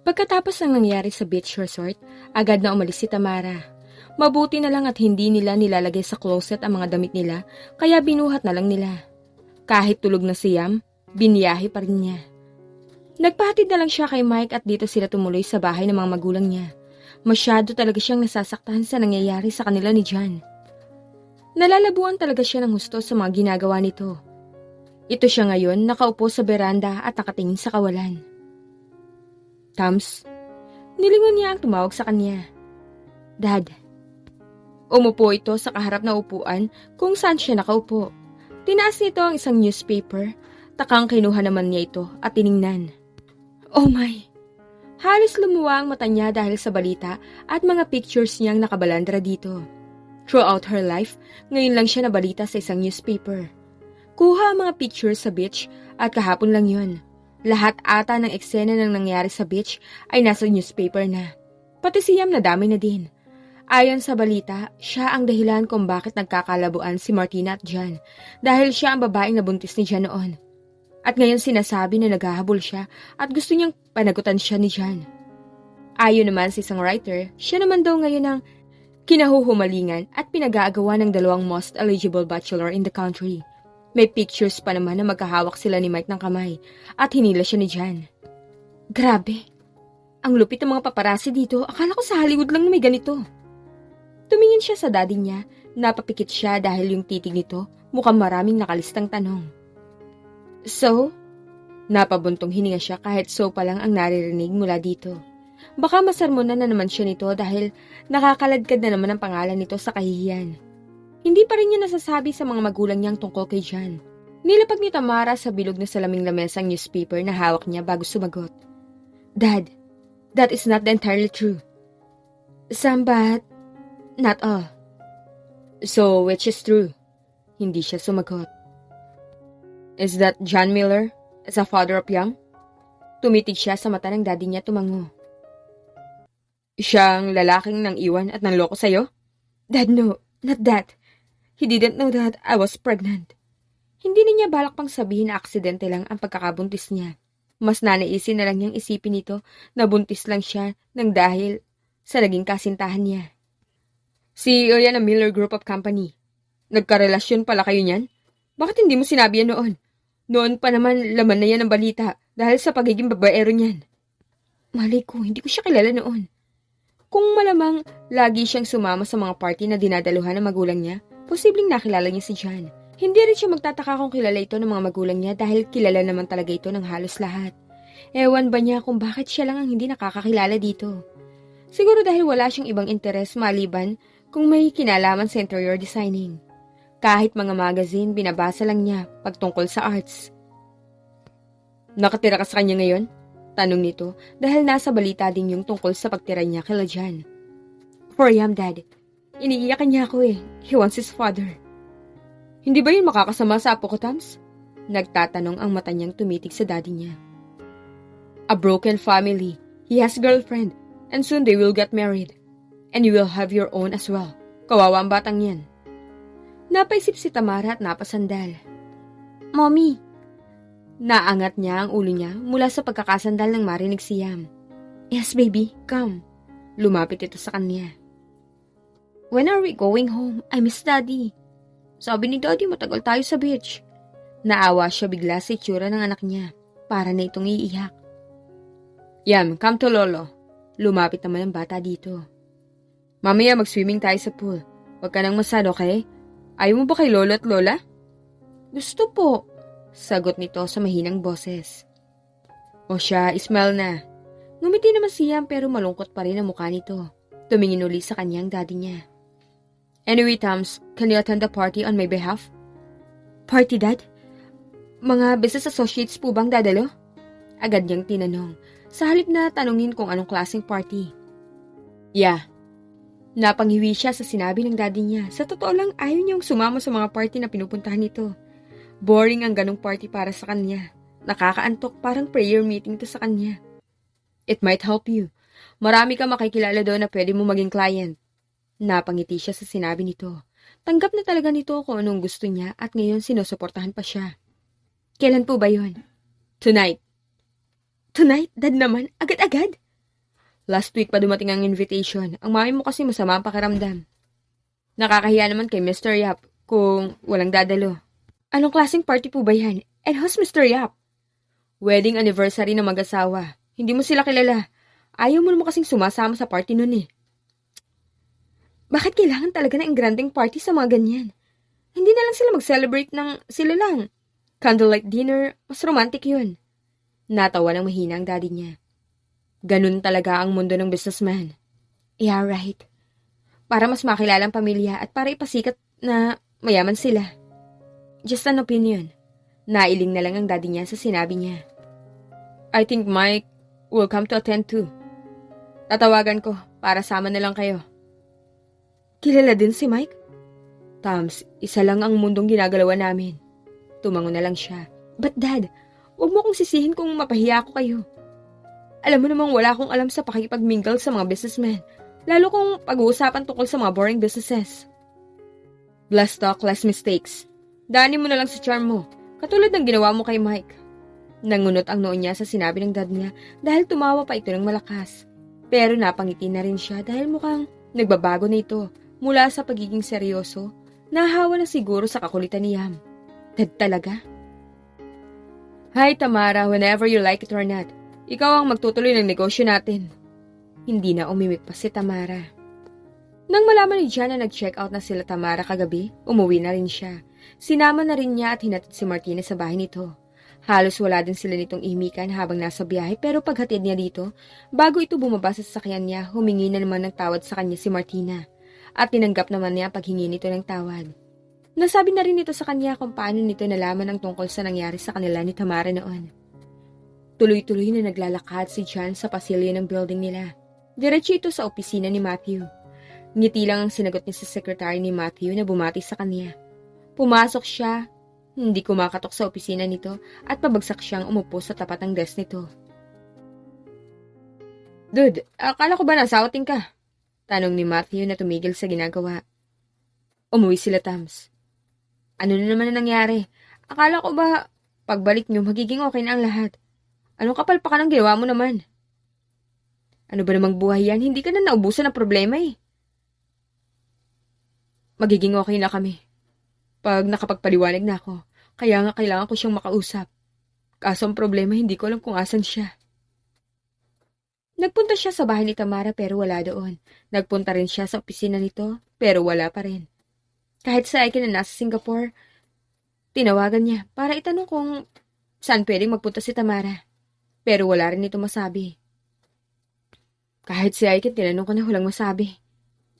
Pagkatapos ng nangyari sa beach resort, agad na umalis si Tamara. Mabuti na lang at hindi nila nilalagay sa closet ang mga damit nila, kaya binuhat na lang nila. Kahit tulog na si Yam, biniyahe pa rin niya. Nagpahatid na lang siya kay Mike at dito sila tumuloy sa bahay ng mga magulang niya. Masyado talaga siyang nasasaktan sa nangyayari sa kanila ni John. Nalalabuan talaga siya ng husto sa mga ginagawa nito. Ito siya ngayon nakaupo sa beranda at nakatingin sa kawalan. Tams, nilingon niya ang tumawag sa kanya. Dad. Umupo ito sa kaharap na upuan kung saan siya nakaupo. Tinaas nito ang isang newspaper. Takang kinuha naman niya ito at tiningnan. Oh my! Halos lumuwa ang mata niya dahil sa balita at mga pictures niyang nakabalandra dito. Throughout her life, ngayon lang siya nabalita sa isang newspaper. Kuha ang mga pictures sa beach at kahapon lang yun. Lahat ata ng eksena ng nangyari sa beach ay nasa newspaper na. Pati si Yam nadami na din. Ayon sa balita, siya ang dahilan kung bakit nagkakalabuan si Martina at John dahil siya ang babaeng nabuntis ni John noon. At ngayon sinasabi na naghahabol siya at gusto niyang panagutan siya ni John. Ayon naman sa isang writer, siya naman daw ngayon ang kinahuhumalingan at pinag-aagawa ng dalawang most eligible bachelor in the country. May pictures pa naman na magkahawak sila ni Mike ng kamay at hinila siya ni John. Grabe! Ang lupit ng mga paparazzi dito, akala ko sa Hollywood lang na may ganito. Tumingin siya sa daddy niya, napapikit siya dahil yung titig nito mukhang maraming nakalistang tanong. So? Napabuntong hininga siya kahit so pa lang ang naririnig mula dito. Baka masarmonan na naman siya nito dahil nakakaladkad na naman ang pangalan nito sa kahihiyan. Hindi pa rin niya nasasabi sa mga magulang niyang tungkol kay John. Nilapag ni Tamara sa bilog na salaming lamesang newspaper na hawak niya bago sumagot. Dad, that is not entirely true. Some but not all. So, which is true? Hindi siya sumagot. Is that John Miller as a father of Yam? Tumitig siya sa mata ng daddy niya tumango. Siyang lalaking nang iwan at nanloko sa'yo? Dad, no. Not that. He didn't know that I was pregnant. Hindi na niya balak pang sabihin na aksidente lang ang pagkakabuntis niya. Mas nanaisin na lang niyang isipin nito na buntis lang siya nang dahil sa naging kasintahan niya. CEO yan ng Miller Group of Company. Nagkarelasyon pala kayo niyan? Bakit hindi mo sinabi yan noon? Noon pa naman laman na yan ang balita dahil sa pagiging babaero niyan. Malay ko, hindi ko siya kilala noon. Kung malamang lagi siyang sumama sa mga party na dinadaluhan ng magulang niya, posibleng nakilala niya si John. Hindi rin siya magtataka kung kilala ito ng mga magulang niya dahil kilala naman talaga ito ng halos lahat. Ewan ba niya kung bakit siya lang ang hindi nakakakilala dito? Siguro dahil wala siyang ibang interes maliban kung may kinalaman sa interior designing. Kahit mga magazine, binabasa lang niya pagtungkol sa arts. Nakatira ka sa kanya ngayon? Tanong nito dahil nasa balita din yung tungkol sa pagtira niya kila John. For Yam, Dad. Iniiyakan niya ako eh. He wants his father. Hindi ba yun makakasama sa apo ko, Tams? Nagtatanong ang mata niyang tumitig sa daddy niya. A broken family. He has girlfriend. And soon they will get married. And you will have your own as well. Kawawa ang batang yan. Napaisip si Tamara at napasandal. Mommy! Naangat niya ang ulo niya mula sa pagkakasandal ng marinig si Yam. Yes, baby. Come. Lumapit ito sa kanya. When are we going home? I miss Daddy. Sabi ni Daddy matagal tayo sa beach. Naawa siya bigla sa itsura ng anak niya. Para na itong iiyak. Yam, come to Lolo. Lumapit naman ang bata dito. Mamaya mag-swimming tayo sa pool. Huwag ka nang masad, okay? Ayaw mo ba kay Lolo at Lola? Gusto po. Sagot nito sa mahinang boses. O siya, smile na. Ngumiti naman siya pero malungkot pa rin ang mukha nito. Tumingin uli sa kanyang daddy niya. Anyway, Tams, can you attend the party on my behalf? Party, Dad? Mga business associates po bang dadalo? Agad niyang tinanong. Sa halip na tanungin kung anong klaseng party. Yeah. Napanghiwi siya sa sinabi ng daddy niya. Sa totoo lang, ayaw niyang sumama sa mga party na pinupuntahan nito. Boring ang ganong party para sa kanya. Nakakaantok, parang prayer meeting to sa kanya. It might help you. Marami ka makikilala doon na pwede mo maging client. Napangiti siya sa sinabi nito. Tanggap na talaga nito kung anong gusto niya at ngayon sinusuportahan pa siya. Kailan po ba yun? Tonight. Tonight? Dad naman? Agad-agad? Last week pa dumating ang invitation. Ang mami mo kasi masama ang pakiramdam. Nakakahiya naman kay Mr. Yap kung walang dadalo. Anong klaseng party po ba yan? And who's Mr. Yap? Wedding anniversary ng mag-asawa. Hindi mo sila kilala. Ayaw mo naman kasing sumasama sa party nun eh. Bakit kailangan talaga ng granding party sa mga ganyan? Hindi na lang sila mag-celebrate ng sila lang. Candlelight dinner, mas romantic yun. Natawa ng mahina ang daddy niya. Ganun talaga ang mundo ng businessman. Yeah, right. Para mas makilala ang pamilya at para ipasikat na mayaman sila. Just an opinion. Nailing na lang ang daddy niya sa sinabi niya. I think Mike will come to attend too. Tatawagan ko para sama na lang kayo. Kilala din si Mike? Tams, isa lang ang mundong ginagalawa namin. Tumango na lang siya. But dad, huwag mo kong sisihin kung mapahiya ako kayo. Alam mo namang wala akong alam sa pakikipag-mingle sa mga businessmen. Lalo kung pag-uusapan tungkol sa mga boring businesses. Less talk, less mistakes. Daanin mo na lang sa charm mo, katulad ng ginawa mo kay Mike. Nangunot ang noo niya sa sinabi ng dad niya dahil tumawa pa ito ng malakas. Pero napangiti na rin siya dahil mukhang nagbabago na ito mula sa pagiging seryoso. Nahawa na siguro sa kakulitan ni Yam. Dad talaga? Hi Tamara, whenever you like it or not. Ikaw ang magtutuloy ng negosyo natin. Hindi na umimik pa si Tamara. Nang malaman ni Jan na nag-check out na sila Tamara kagabi, umuwi na rin siya. Sinama na rin niya at hinatid si Martina sa bahay nito. Halos wala din sila nitong imikan habang nasa biyahe pero paghatid niya dito, bago ito bumaba sa sasakyan niya, humingi na naman ng tawad sa kanya si Martina. At tinanggap naman niya paghingi nito ng tawad. Nasabi na rin nito sa kanya kung paano nito nalaman ang tungkol sa nangyari sa kanila ni Tamara noon. Tuloy-tuloy na naglalakad si Jan sa pasilyo ng building nila. Diretso ito sa opisina ni Matthew. Ngiti lang ang sinagot niya sa secretary ni Matthew na bumati sa kanya. Pumasok siya, hindi kumakatok sa opisina nito at pabagsak siyang umupo sa tapat ng desk nito. Dude, akala ko ba nasa outing ka? Tanong ni Matthew na tumigil sa ginagawa. Umuwi sila, Tams. Ano na naman ang nangyari? Akala ko ba pagbalik niyo magiging okay na ang lahat? Anong kapalpakan ang ginawa mo naman? Ano ba namang buhay yan? Hindi ka na naubusan ng problema eh. Magiging okay na kami. Pag nakapagpaliwanag na ako, kaya nga kailangan ko siyang makausap. Kaso ang problema, hindi ko alam kung asan siya. Nagpunta siya sa bahay ni Tamara pero wala doon. Nagpunta rin siya sa opisina nito pero wala pa rin. Kahit sa Aiken na nasa Singapore, tinawagan niya para itanong kung saan pwedeng magpunta si Tamara. Pero wala rin ito masabi. Kahit si Aiken, tinanong ko na walang masabi.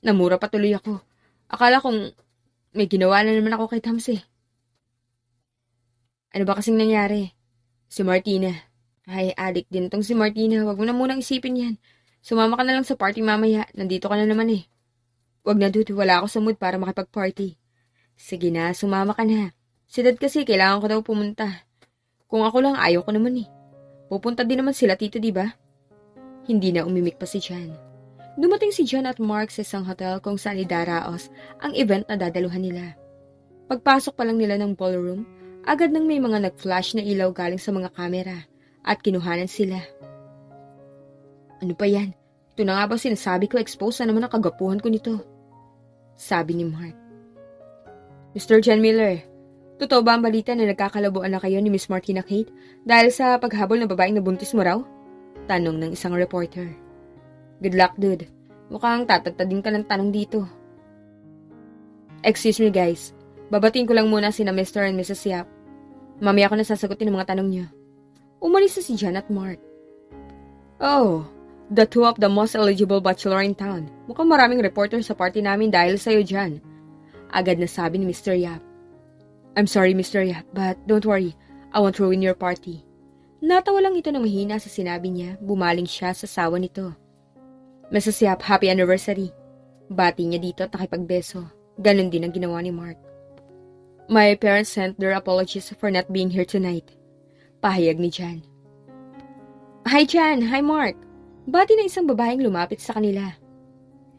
Namura patuloy ako. Akala kong may ginawa na naman ako kay Tams eh. Ano ba kasing nangyari? Si Martina. Ay, addict din tong si Martina. Huwag mo na munang isipin yan. Sumama ka na lang sa party mamaya. Nandito ka na naman eh. Huwag na dude, wala ako sa mood para makipag-party. Sige na, sumama ka na. Si Dad kasi kailangan ko daw pumunta. Kung ako lang, ayaw ko naman eh. Pupunta din naman sila tito, di ba? Hindi na umimik pa si Jan. Dumating si Jan at Mark sa isang hotel kung saan idaraos ang event na dadaluhan nila. Pagpasok pa lang nila ng ballroom, agad nang may mga nag-flash na ilaw galing sa mga kamera at kinuhanan sila. Ano pa yan? Ito na nga ba sinasabi ko, expose na naman ang kagapuhan ko nito? Sabi ni Mark. Mr. Jan Miller, totoo ba ang balita na nagkakalabuan na kayo ni Miss Martina Kate dahil sa paghabol ng babaeng nabuntis mo raw? Tanong ng isang reporter. Good luck, dude. Mukhang tatagtadin ka ng tanong dito. Excuse me, guys. Babatiin ko lang muna sina Mr. and Mrs. Yap. Mamaya ko na sasagutin ang mga tanong niyo. Umalis na si Jan at Mark. Oh, the two of the most eligible bachelor in town. Mukhang maraming reporter sa party namin dahil sa'yo, Jan. Agad na sabi ni Mr. Yap. I'm sorry, Mr. Yap, but don't worry. I won't ruin your party. Natawa lang ito ng mahina sa sinabi niya. Bumaling siya sa sawa nito. Mrs. Yap, happy anniversary. Bati niya dito at nakipagbeso. Ganon din ang ginawa ni Mark. My parents sent their apologies for not being here tonight. Pahayag ni Jan. Hi Jan, hi Mark. Bati na isang babaeng lumapit sa kanila.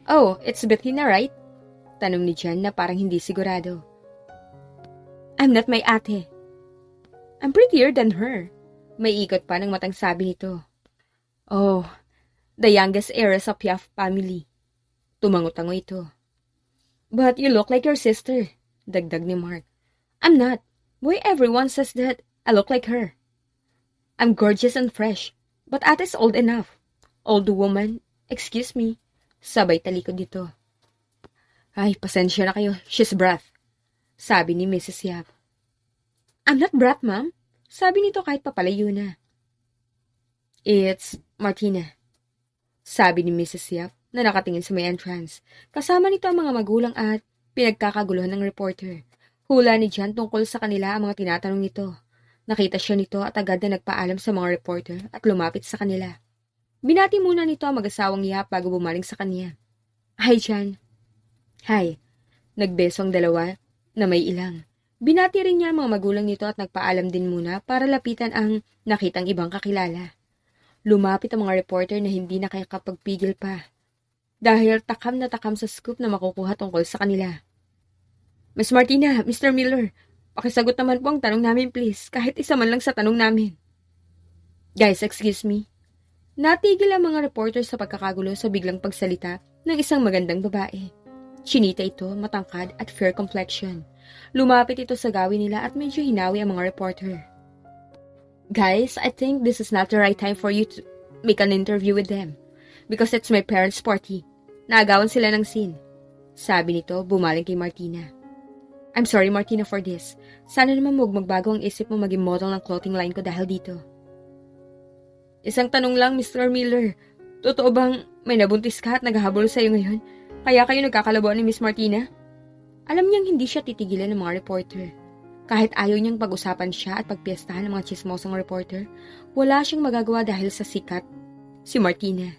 Oh, it's Bettina, right? Tanong ni Jan na parang hindi sigurado. I'm not my ate. I'm prettier than her. May ikot pa ng matang sabi nito. Oh, the youngest heiress of Piaf family. Tumango-tango ito. But you look like your sister, dagdag ni Mark. I'm not. Boy, everyone says that I look like her. I'm gorgeous and fresh, but ate's old enough. Old woman, excuse me. Sabay talikod dito. Ay, pasensya na kayo. She's brat. Sabi ni Mrs. Yap. I'm not brat, ma'am. Sabi nito kahit papalayo na. It's Martina. Sabi ni Mrs. Yap na nakatingin sa may entrance. Kasama nito ang mga magulang at pinagkakaguluhan ng reporter. Hula ni Jan tungkol sa kanila ang mga tinatanong nito. Nakita siya nito at agad na nagpaalam sa mga reporter at lumapit sa kanila. Binati muna nito ang mag-asawang Yap bago bumaling sa kanya. Hi, Jan. Hi. Nagbeso ang dalawa na may ilang. Binati rin niya ang mga magulang nito at nagpaalam din muna para lapitan ang nakitang ibang kakilala. Lumapit ang mga reporter na hindi nakakapagpigil pa. Dahil takam na takam sa scoop na makukuha tungkol sa kanila. Miss Martina, Mr. Miller, pakisagot naman po ang tanong namin please, kahit isa man lang sa tanong namin. Guys, excuse me. Natigil ang mga reporter sa pagkakagulo sa biglang pagsalita ng isang magandang babae. Chinita ito, matangkad at fair complexion. Lumapit ito sa gawin nila at medyo hinawi ang mga reporter. Guys, I think this is not the right time for you to make an interview with them. Because it's my parents' party. Naagawan sila ng scene. Sabi nito, bumaling kay Martina. I'm sorry, Martina, for this. Sana naman magbago ang isip mo maging model ng clothing line ko dahil dito. Isang tanong lang, Mr. Miller. Totoo bang may nabuntis ka at naghahabol sa'yo ngayon? Kaya kayo nagkakalabuan ni Miss Martina? Alam niyang hindi siya titigilan ng mga reporter. Kahit ayaw niyang pag-usapan siya at pagpiestahan ng mga chismosong reporter, wala siyang magagawa dahil sa sikat, si Martina.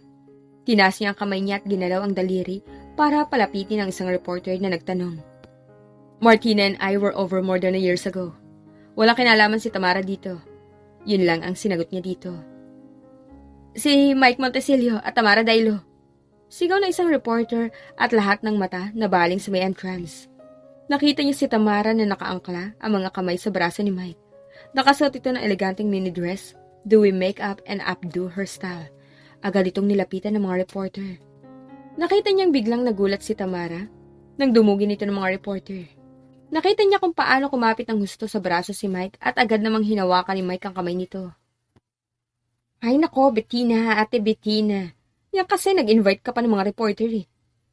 Tinaas niya ang kamay niya at ginalaw ang daliri para palapitin ang isang reporter na nagtanong. Martina and I were over more than a years ago. Walang kinalaman si Tamara dito. Yun lang ang sinagot niya dito. Si Mike Montesilio at Tamara Dailo. Sigaw na isang reporter at lahat ng mata nabaling sa may entrance. Nakita niya si Tamara na nakaangkla ang mga kamay sa braso ni Mike. Nakasuot ito ng eleganteng mini dress, dewy makeup and updo hairstyle. Agad itong nilapitan ng mga reporter. Nakita niyang biglang nagulat si Tamara nang dumugin ito ng mga reporter. Nakita niya kung paano kumapit ng husto sa braso si Mike at agad namang hinawakan ni Mike ang kamay nito. Ay nako, Bettina, ate Bettina. Yan kasi nag-invite ka pa ng mga reporter eh.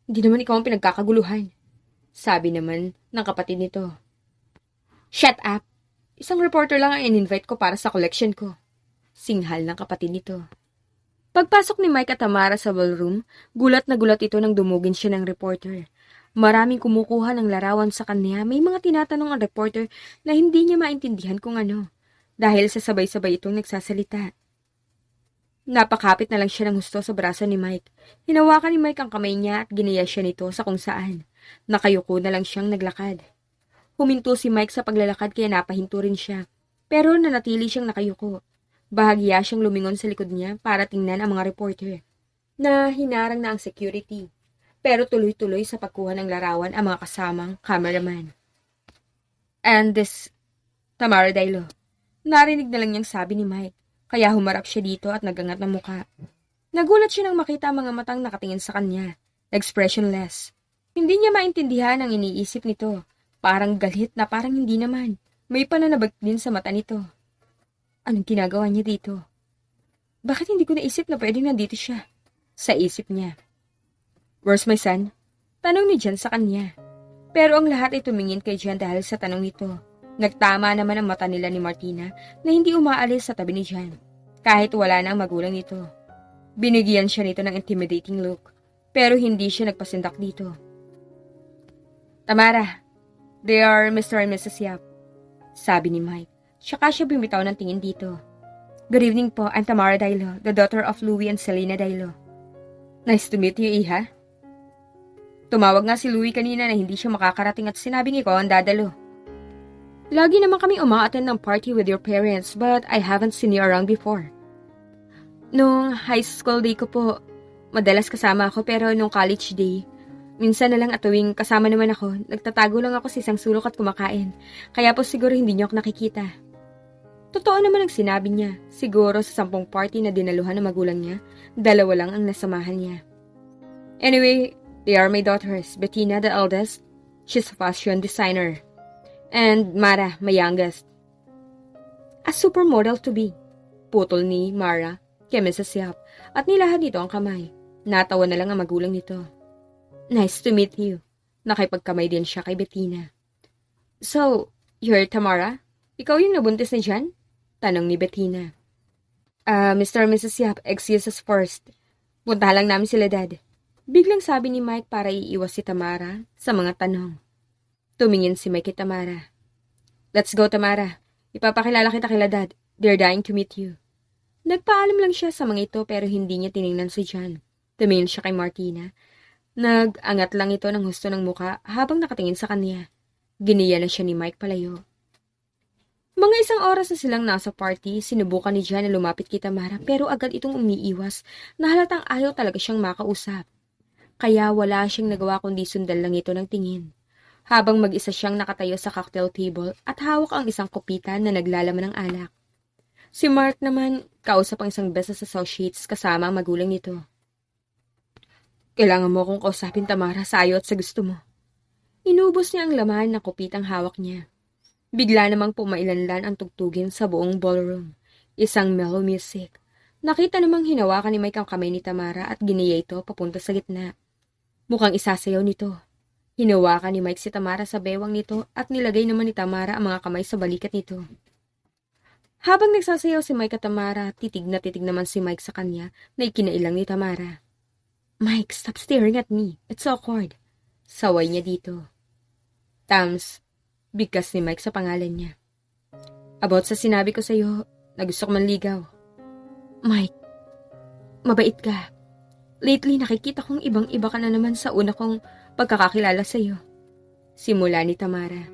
Hindi naman ikaw ang pinagkakaguluhan. Sabi naman ng kapatid nito. Shut up! Isang reporter lang ang in-invite ko para sa collection ko. Singhal ng kapatid nito. Pagpasok ni Mike at Tamara sa ballroom, gulat na gulat ito nang dumugin siya ng reporter. Maraming kumukuha ng larawan sa kanya, may mga tinatanong ang reporter na hindi niya maintindihan kung ano, dahil sa sabay-sabay itong nagsasalita. Napakapit na lang siya ng husto sa braso ni Mike. Hinawakan ni Mike ang kamay niya at ginaya siya nito sa kung saan. Nakayuko na lang siyang naglakad. Huminto si Mike sa paglalakad kaya napahinto rin siya, pero nanatili siyang nakayuko. Bahagya siyang lumingon sa likod niya para tingnan ang mga reporter, na hinarang na ang security. Pero tuloy-tuloy sa pagkuha ng larawan ang mga kasamang cameraman. And this, Tamara Dailo. Narinig na lang niyang sabi ni Mike, kaya humarap siya dito at nagangat ng muka. Nagulat siya nang makita ang mga matang nakatingin sa kanya, expressionless. Hindi niya maintindihan ang iniisip nito, parang galit na parang hindi naman. May pananabag din sa mata nito. Anong ginagawa niya dito? Bakit hindi ko naisip na pwedeng nandito siya? Sa isip niya. Where's my son? Tanong ni Jan sa kanya. Pero ang lahat ay tumingin kay Jan dahil sa tanong nito. Nagtama naman ang mata nila ni Martina na hindi umaalis sa tabi ni Jan. Kahit wala na ang magulang nito. Binigyan siya nito ng intimidating look. Pero hindi siya nagpasindak dito. Tamara, they are Mr. and Mrs. Yap. Sabi ni Mike. Tsaka siya bumitaw ng tingin dito. Good evening po, I'm Tamara Dailo, the daughter of Louie and Selena Dailo. Nice to meet you, Iha. Tumawag nga si Louie kanina na hindi siya makakarating at sinabing ikaw ang dadalo. Lagi naman kami umaattend ng party with your parents but I haven't seen you around before. Nung high school day ko po, madalas kasama ako pero nung college day, minsan na lang at tuwing kasama naman ako, nagtatago lang ako sa isang sulok at kumakain. Kaya po siguro hindi niyo ako nakikita. Totoo naman ang sinabi niya. Siguro sa 10 party na dinaluhan ng magulang niya, 2 lang ang nasamahan niya. Anyway, they are my daughters. Bettina, the eldest, she's a fashion designer. And Mara, my youngest. A supermodel to be. Putol ni Mara kay Mrs. Yap at nilahad nito ang kamay. Natawa na lang ang magulang nito. Nice to meet you. Nakipagkamay din siya kay Bettina. So, you're Tamara? Ikaw yung nabuntis ni Jan? Tanong ni Bettina. Mr. and Mrs. Yap, excuse us first. Punta lang namin sila, Dad. Biglang sabi ni Mike para iiwas si Tamara sa mga tanong. Tumingin si Mike kay Tamara. Let's go, Tamara. Ipapakilala kita kila Dad. They're dying to meet you. Nagpaalam lang siya sa mga ito pero hindi niya tiningnan si Jan. Tumingin siya kay Martina. Nag-angat lang ito ng husto ng muka habang nakatingin sa kanya. Giniya na siya ni Mike palayo. Mga isang oras na silang nasa party, sinubukan ni Jan na lumapit kay Tamara pero agad itong umiiwas na halatang ayaw talaga siyang makausap. Kaya wala siyang nagawa kundi sundan lang ito ng tingin. Habang mag-isa siyang nakatayo sa cocktail table at hawak ang isang kupitan na naglalaman ng alak. Si Mark naman, kausap ang isang business associates kasama ang magulang nito. Kailangan mo akong kausapin, Tamara, sa ayaw at sa gusto mo. Inubos niya ang laman ng kupitang hawak niya. Bigla namang pumailanlan ang tugtugin sa buong ballroom. Isang mellow music. Nakita namang hinawakan ni Mike ang kamay ni Tamara at giniya ito papunta sa gitna. Mukhang isasayaw nito. Hinawakan ni Mike si Tamara sa bewang nito at nilagay naman ni Tamara ang mga kamay sa balikat nito. Habang nagsasayaw si Mike at Tamara, titig naman si Mike sa kanya na ikinailang ni Tamara. Mike, stop staring at me. It's awkward. Saway niya dito. Tams, bigkas ni Mike sa pangalan niya. About sa sinabi ko sa'yo na gusto ko manligaw. Mike, mabait ka. Lately nakikita kong ibang-iba ka na naman sa una kong pagkakakilala sa'yo. Simula ni Tamara.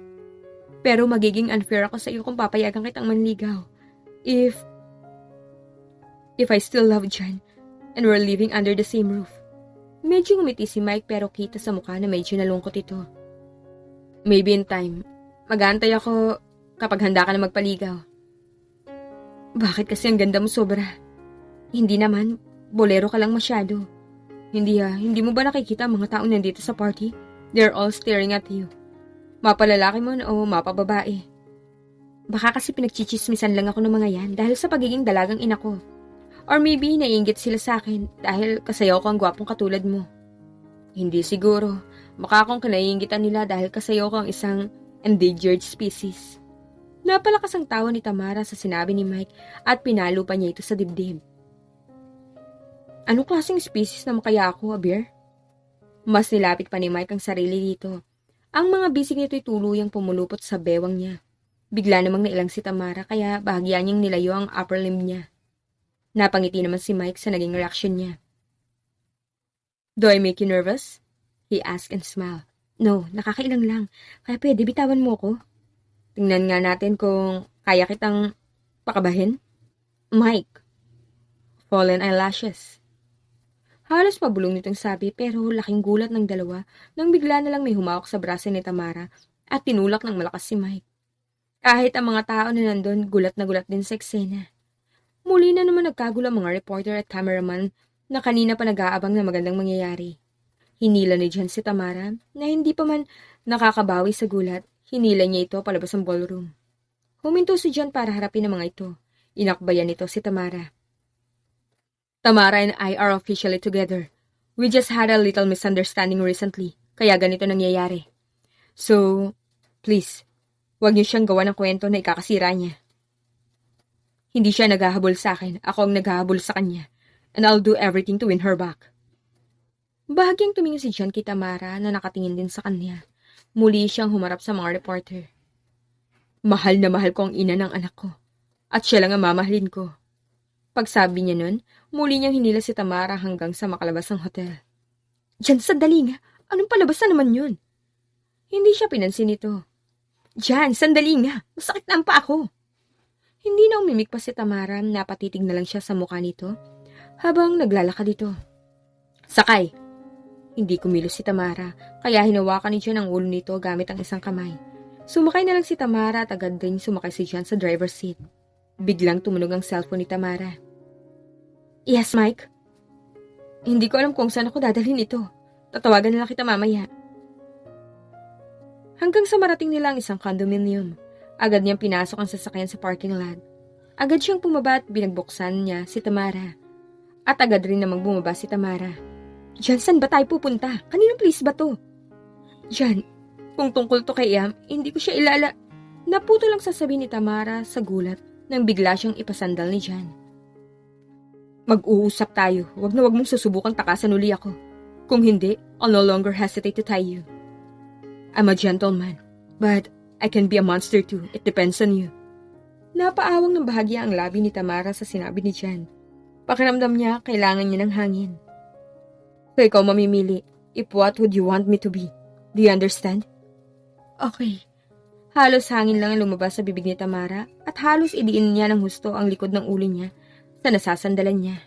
Pero magiging unfair ako sa'yo kung papayagan kitang manligaw. If I still love Jan and we're living under the same roof. Medyo ngumiti si Mike pero kita sa mukha na medyo nalungkot ito. Maybe in time, mag-aantay ako kapag handa ka na magpaligaw. Bakit kasi ang ganda mo sobra? Hindi naman, bolero ka lang masyado. Hindi mo ba nakikita ang mga tao nandito sa party? They're all staring at you. Mapalalaki mo o mapababae. Baka kasi pinagchichismisan lang ako ng mga yan dahil sa pagiging dalagang ina ko. Or maybe naiinggit sila sa akin dahil kasayaw ko ang gwapong katulad mo. Hindi siguro. Baka akong kinaiinggitan nila dahil kasayaw ko ang isang endangered species. Napalakas ang tawa ni Tamara sa sinabi ni Mike at pinalo pa niya ito sa dibdib. Anong klaseng species naman kaya ako, Abir? Mas nilapit pa ni Mike ang sarili dito. Ang mga bisig nito'y tuluyang pumulupot sa bewang niya. Bigla namang nailang si Tamara kaya bahagyan niyang nilayo ang upper limb niya. Napangiti naman si Mike sa naging reaction niya. Do I make you nervous? He asked and smiled. No, nakakailang lang. Kaya pwede bitawan mo ko. Tingnan nga natin kung kaya kitang pakabahin. Mike. Fallen eyelashes. Halos pabulong nitong sabi pero laking gulat ng dalawa nang bigla na lang may humawak sa braso ni Tamara at tinulak ng malakas si Mike. Kahit ang mga tao na nandun, gulat na gulat din sa eksena. Muli na naman nagkagulo ang mga reporter at cameraman na kanina pa nag-aabang na magandang mangyayari. Hinila ni Jan si Tamara na hindi pa man nakakabawi sa gulat, hinila niya ito palabas ng ballroom. Huminto si Jan para harapin ang mga ito. Inakbayan nito si Tamara. Tamara and I are officially together. We just had a little misunderstanding recently, kaya ganito nangyayari. So, please, huwag niyo siyang gawa ng kwento na ikakasira niya. Hindi siya naghahabol sa akin, ako ang naghahabol sa kanya. And I'll do everything to win her back. Bahagyang tumingin si Jan kay Tamara na nakatingin din sa kanya. Muli siyang humarap sa mga reporter. Mahal na mahal ko ang ina ng anak ko. At siya lang ang mamahalin ko. Pagsabi niya nun, muli niyang hinila si Tamara hanggang sa makalabas ng hotel. Jan, sandali nga. Anong palabas na naman yun? Hindi siya pinansin ito. Jan, sandali nga. Masakit na ang paa ko. Hindi na umimik pa si Tamara, napatitig na lang siya sa mukha nito habang naglalakad ito. Sakay! Hindi kumilos si Tamara, kaya hinawakan ni Jan ang ulo nito gamit ang isang kamay. Sumakay na lang si Tamara at agad din sumakay si Jan sa driver's seat. Biglang tumunog ang cellphone ni Tamara. Yes, Mike? Hindi ko alam kung saan ako dadalhin ito. Tatawagan na lang kita mamaya. Hanggang sa marating nila ang isang condominium, agad niyang pinasok ang sasakyan sa parking lot. Agad siyang pumaba at binagbuksan niya si Tamara. At agad rin namang bumaba si Tamara. Jan, saan ba tayo pupunta? Kaninong place ba to? Jan, kung tungkol to kay Iam, hindi ko siya Naputo lang sasabihin ni Tamara sa gulat nang bigla siyang ipasandal ni Jan. Mag-uusap tayo. Wag na wag mong susubukang takasan uli ako. Kung hindi, I'll no longer hesitate to tie you. I'm a gentleman, but I can be a monster too. It depends on you. Napaawang ng bahagya ang labi ni Tamara sa sinabi ni Jan. Pakiramdam niya, kailangan niya ng hangin. So ikaw mamimili, if what would you want me to be? Do you understand? Okay. Halos hangin lang ang lumabas sa bibig ni Tamara at halos idiin niya ng husto ang likod ng ulo niya sa nasasandalan niya.